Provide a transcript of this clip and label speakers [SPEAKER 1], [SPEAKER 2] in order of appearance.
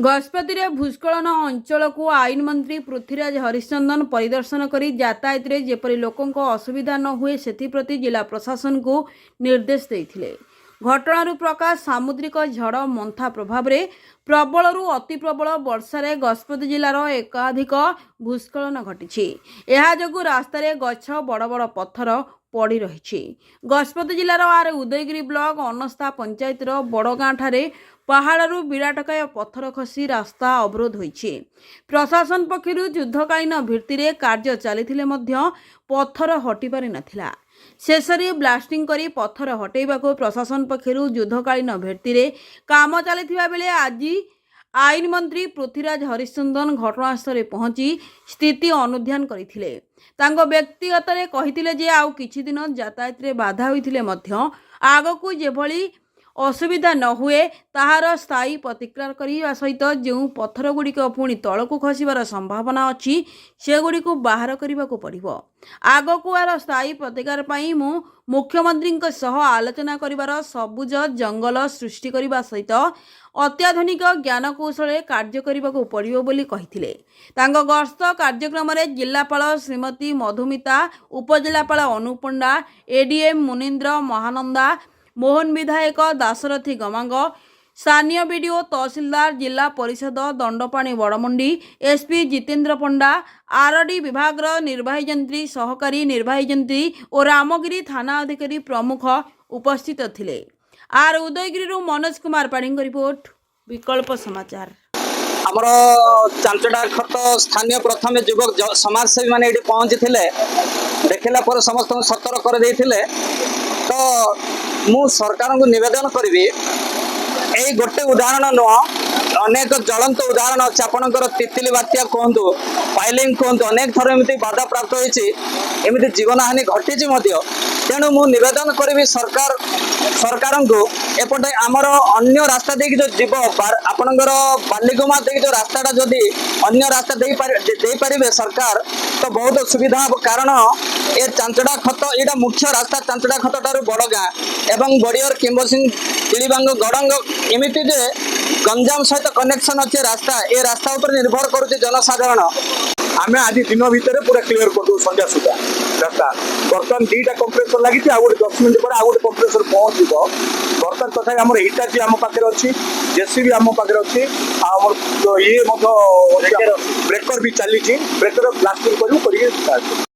[SPEAKER 1] गजपति भूस्खलन अंचल को आईन मंत्री पृथ्वीराज हरिचंदन परिदर्शन कर यातायात रे जेपरी लोकों असुविधा न हुए सेप्रति जिला प्रशासन को निर्देश देते। घटना प्रकाश सामुद्रिक झड़ मंथा प्रभाव में प्रबल अति प्रबल वर्षा गजपति जिलार एकाधिक भूस्खलन घटी। रास्त गछ बड़ बड़ पत्थर पड़ी रही। गजपति जिलार आर उदयगिरी ब्लॉक अनस्था पंचायतर बड़गाँ ठारे पहाड़ू विराटकाय पत्थर खसी रास्ता अवरोध होइछि। प्रशासन पक्षर युद्धकालीन भित्तिरे कार्य चलिथिले मध्य पत्थर हटि पारि नथिला। शेषरे ब्लास्टिंग करी पत्थर हटेइबाको प्रशासन पक्षर युद्धकालीन भित्तिरे काम चलिथिबा बेले आज आईन मंत्री पृथ्वीराज हरिचंदन घटनास्थल पहुंची स्थिति अनुध्यान करथिले। तांको व्यक्तिगत रे कहिथिले जे आउ किछि दिन यातायात रे बाधा होइथिले मध्य आगकू जेभली असुविधा न हुए ताहार स्थायी प्रतिकार करने सहित जो पत्थर गुड़िक पुणी तलक खसबार संभावना अच्छी से गुड़िक बाहर करने को पड़ो। आगक यार स्थायी प्रतिकार पाई मु मुख्यमंत्री आलोचना करिवार सबुज जंगल सृष्टि करने सहित अत्याधुनिक ज्ञान कौशल कार्य करने को पड़ो बोली कहिथिले। तांको गस्त कार्यक्रम में जिलापाल श्रीमती मधुमिता, उपजिलापाल अनुप पंडा, एडीएम मुनीन्द्र महानंदा, मोहन विधायक दाशरथी गमांग, स्थानीय बीडीओ, तहसीलदार, जिला परिषद दंडपाणी बड़मंडी, एसपी जितेन्द्र पंडा, आरडी विभाग निर्वाही जंत्री, सहकारी निर्वाही जंत्री और रामगिरी थाना अधिकारी प्रमुख उपस्थित थिले। Are Udayagiri Manoj Kumar Padhi report, विकल्प समाचार।
[SPEAKER 2] आमर चांचड़ा खत स्थानीय प्रथम युवक समाजसेवी मैंने ये पहुंची देखला पर समस्त सतर्क कर देथिले। तो मु सरकार को निवेदन करी यही गोटे उदाहरण नुह अनेक ज्वलंत उदाहरण अच्छे आपंकर तितली बात्या कहतु पाइलिंग कहतु अनेक थर एमती बाधा प्राप्त होती जीवन हानि घटी। तेणु मु निवेदन करी सरकार को एपटे आमर अन्य रास्ता देखिए जो जीव आपणकर बालिगुमा देखिए जो रास्ताटा जदि अन्य रास्ता दे पारे सरकार तो बहुत सुविधा। कारण ए चांचड़ा खत यहाँ मुख्य रास्ता चांचड़ा खत ठार बड़गाँ एवं बड़ियर किम्बसिंग तिड़ीबांग गड़ंग एमती जे गंजाम सहित कनेक्शन अच्छे रास्ता ए रास्ता उपर निर्भर करुचे जनसाधारण।
[SPEAKER 3] आम आज दिन भितर पूरा क्लीयर कर संध्या सुधा रास्ता बर्तमान दुईटा कंप्रेसर लगी गोटे 10 मिनट पर आउ गोटे कंप्रेसर पहुंच बर्तमान तथा आम हिटाची आम पाखे अच्छी जेसीबी आम पाखे अच्छी ये ब्रेकर भी चली ब्रेकर ब्लास्टिंग कर